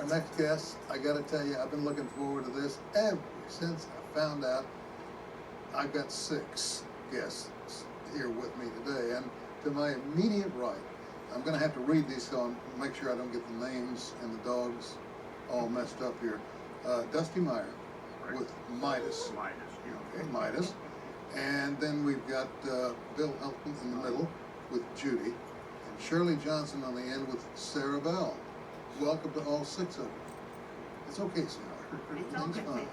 next guest, I got to tell you, I've been looking forward to this ever since I found out I've got 6 guests here with me today. And to my immediate right, I'm going to have to read these so I make sure I don't get the names and the dogs all messed up here. Dusty Meyer with Midas. Okay, Midas. And then we've got Bill Elton in the middle with Judy. And Shirley Johnson on the end with Sarah Bell. Welcome to all 6 of you. It's okay, Sarah. Everything's fine.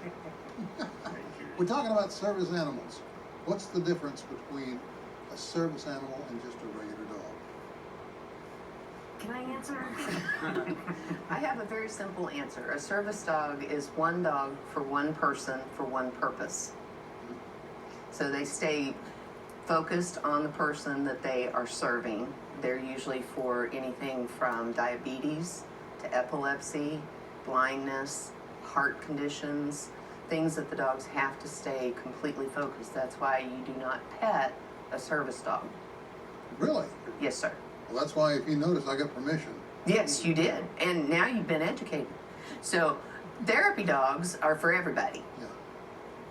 We're talking about service animals. What's the difference between a service animal and just a regular dog? Can I answer? I have a very simple answer. A service dog is one dog for one person for one purpose. So they stay focused on the person that they are serving. They're usually for anything from diabetes to epilepsy, blindness, heart conditions, things that the dogs have to stay completely focused. That's why you do not pet a service dog. Really? Yes, sir. Well, that's why, if you notice, I got permission. Yes, you did. And now you've been educated. So therapy dogs are for everybody. Yeah.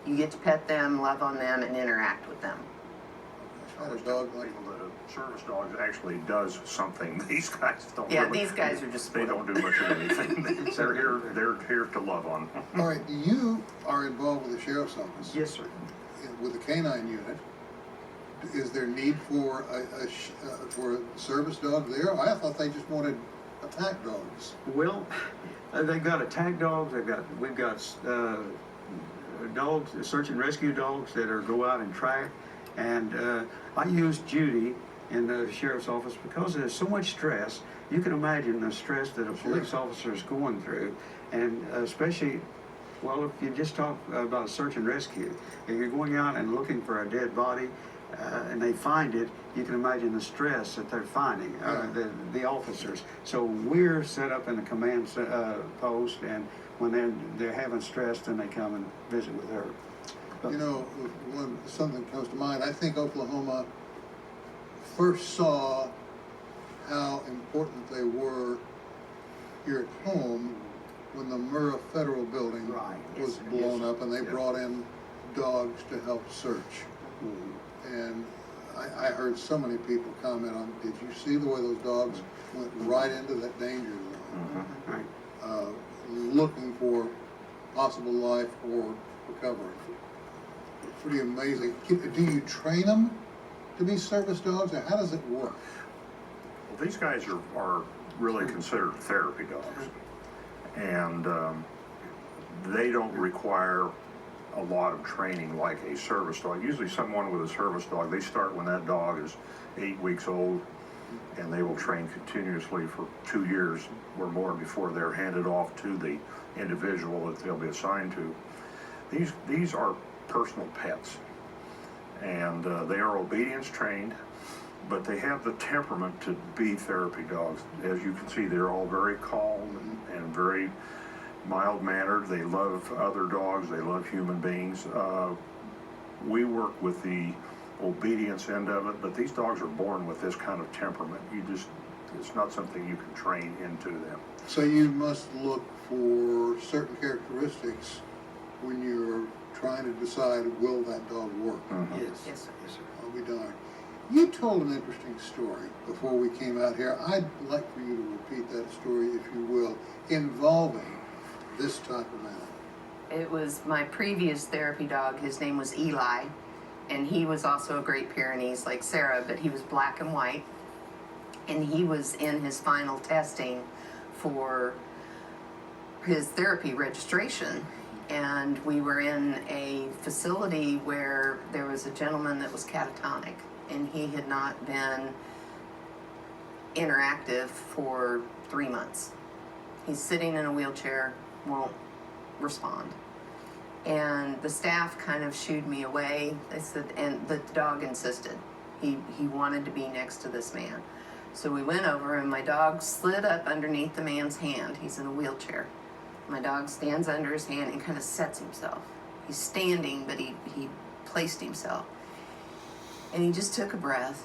You get to pet them, love on them, and interact with them. I had a dog like People that a service dog actually does something. These guys don't. Yeah, really, these guys are just They don't do much of anything. They're here to love on. All right, you are involved with the sheriff's office. Yes, sir. With the canine unit. Is there need for for a service dog there? I thought they just wanted attack dogs. Well, they've got attack dogs. We've got dogs, search and rescue dogs that are go out and track. And I use Judy in the sheriff's office because there's so much stress. You can imagine the stress that a police officer is going through, and especially, well, if you just talk about search and rescue, if you're going out and looking for a dead body, and they find it, you can imagine the stress that they're finding, the officers. So we're set up in the command post, and when they're having stress, then they come and visit with her. You know, when something comes to mind, I think Oklahoma first saw how important they were here at home when the Murrah Federal Building was blown up, and they brought in dogs to help search. And I heard so many people comment on, did you see the way those dogs went right into that danger zone, looking for possible life or recovery? Pretty amazing. Do you train them to be service dogs, or how does it work? Well, these guys are really considered therapy dogs, and they don't require a lot of training like a service dog. Usually someone with a service dog, they start when that dog is 8 weeks old, and they will train continuously for 2 years or more before they're handed off to the individual that they'll be assigned to. These are personal pets, and they are obedience trained, but they have the temperament to be therapy dogs. As you can see, they're all very calm and very mild-mannered. They love other dogs. They love human beings. We work with the obedience end of it, but these dogs are born with this kind of temperament. It's not something you can train into them. So you must look for certain characteristics when you're trying to decide, will that dog work? Yes, sir. I'll be darned. You told an interesting story before we came out here. I'd like for you to repeat that story, if you will, involving this type of animal. It was my previous therapy dog. His name was Eli, and he was also a Great Pyrenees like Sarah, but he was black and white, and he was in his final testing for his therapy registration. And we were in a facility where there was a gentleman that was catatonic, and he had not been interactive for 3 months. He's sitting in a wheelchair, won't respond. And the staff kind of shooed me away. They said, and the dog insisted. He wanted to be next to this man. So we went over, and my dog slid up underneath the man's hand. He's in a wheelchair. My dog stands under his hand and kind of sets himself. He's standing, but he placed himself. And he just took a breath,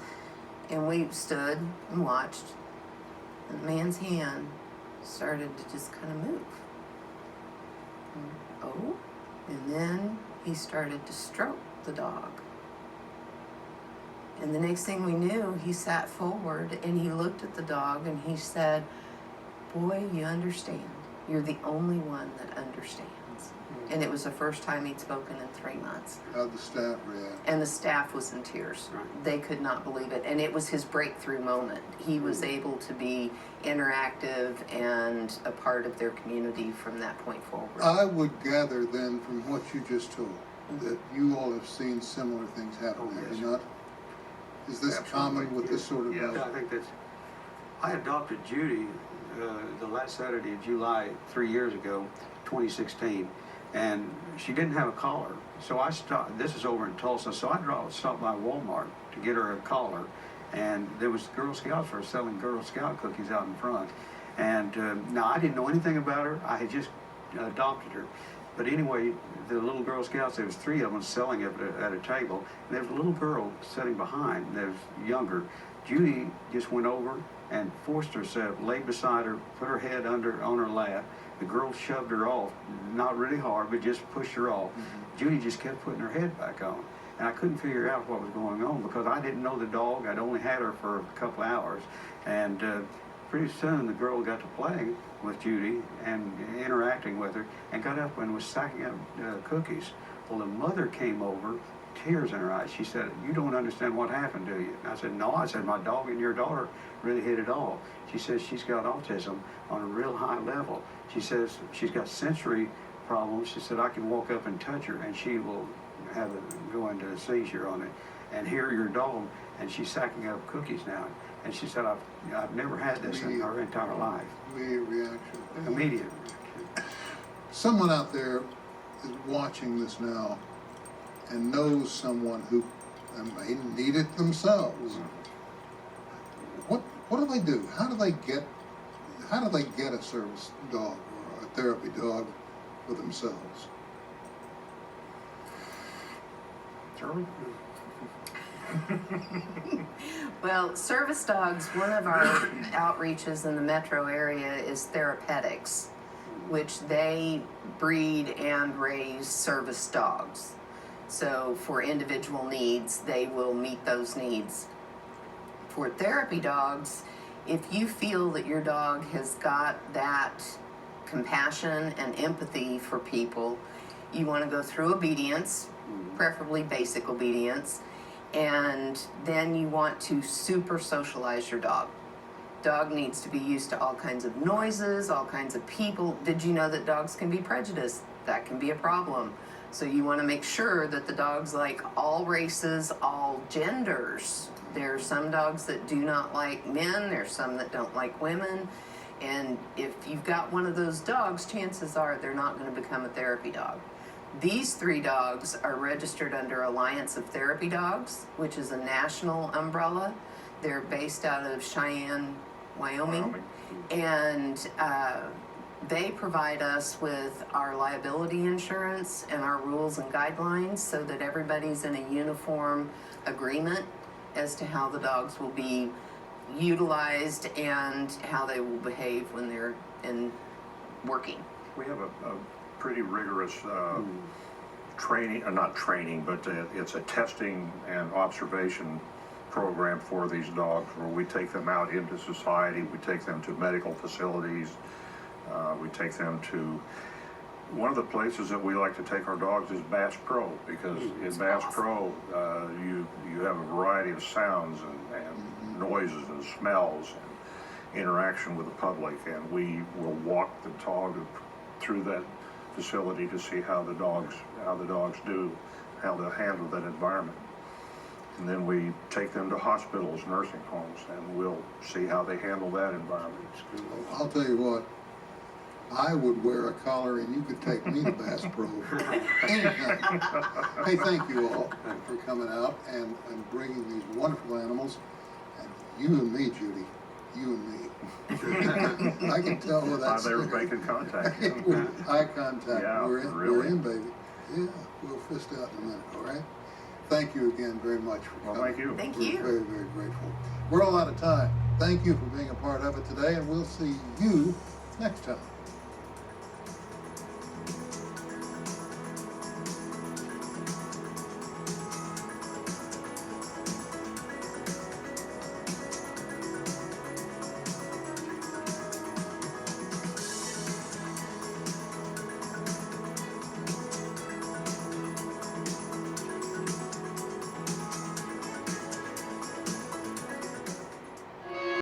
and we stood and watched. And the man's hand started to just kind of move. Oh, and then he started to stroke the dog. And the next thing we knew, he sat forward and he looked at the dog and he said, "Boy, you understand. You're the only one that understands." And it was the first time he'd spoken in 3 months. How'd the staff react? And the staff was in tears. Right. They could not believe it. And it was his breakthrough moment. He was able to be interactive and a part of their community from that point forward. I would gather then from what you just told that you all have seen similar things happen, Oh, have yes. you not? Is this Absolutely. common with this sort of Yes. Yeah, I think that's. I adopted Judy the last Saturday of July 3 years ago, 2016, and she didn't have a collar. So I stopped. This is over in Tulsa, so I stopped by Walmart to get her a collar, and there was Girl Scouts were selling Girl Scout cookies out in front. And now I didn't know anything about her. I had just adopted her. But anyway, the little Girl Scouts, there was 3 of them selling it at a table. And there was a little girl sitting behind that was younger. Judy just went over and forced herself, laid beside her, put her head on her lap. The girl shoved her off, not really hard, but just pushed her off. Judy just kept putting her head back on. And I couldn't figure out what was going on because I didn't know the dog. I'd only had her for a couple hours. And pretty soon the girl got to playing with Judy and interacting with her and got up and was stacking up cookies. Well, the mother came over, tears in her eyes. She said, "You don't understand what happened to you." And I said, "No." I said, "My dog and your daughter really hit it off." She says she's got autism on a real high level. She says she's got sensory problems. She said, "I can walk up and touch her and she will go into a seizure on it and hear your dog." And she's sacking up cookies now. And she said, I've never had this in her entire life. Immediate reaction. Immediate. Someone out there is watching this now and knows someone who may need it themselves. What do they do? How do they get a service dog or a therapy dog for themselves? Charlie? Well, service dogs, one of our outreaches in the metro area is therapeutics, which they breed and raise service dogs. So for individual needs, they will meet those needs. For therapy dogs, if you feel that your dog has got that compassion and empathy for people, you want to go through obedience, preferably basic obedience, and then you want to super socialize your dog. Dog needs to be used to all kinds of noises, all kinds of people. Did you know that dogs can be prejudiced? That can be a problem. So you want to make sure that the dogs like all races, all genders. There are some dogs that do not like men, there's some that don't like women. And if you've got one of those dogs, chances are they're not going to become a therapy dog. These 3 dogs are registered under Alliance of Therapy Dogs, which is a national umbrella. They're based out of Cheyenne, Wyoming. And they provide us with our liability insurance and our rules and guidelines so that everybody's in a uniform agreement as to how the dogs will be utilized and how they will behave when they're in working. We have a pretty rigorous training, not training, but it's a testing and observation program for these dogs where we take them out into society, we take them to medical facilities, we take them to, one of the places that we like to take our dogs is Bass Pro, because in Bass Pro you have a variety of sounds and noises and smells and interaction with the public, and we will walk the dog through that facility to see how the dogs do, how they handle that environment. And then we take them to hospitals, nursing homes, and we'll see how they handle that environment. I'll tell you what, I would wear a collar and you could take me to Bass Pro anytime. Hey, thank you all for coming out and bringing these wonderful animals. And you and me, Judy, you and me. I can tell where that's They were making contact. eye contact. Yeah, We're in, really. we're in, baby. Yeah, we'll fist out in a minute, all right? Thank you again very much for coming. Well, thank you. Thank We're you. very, very grateful. We're all out of time. Thank you for being a part of it today, and we'll see you next time.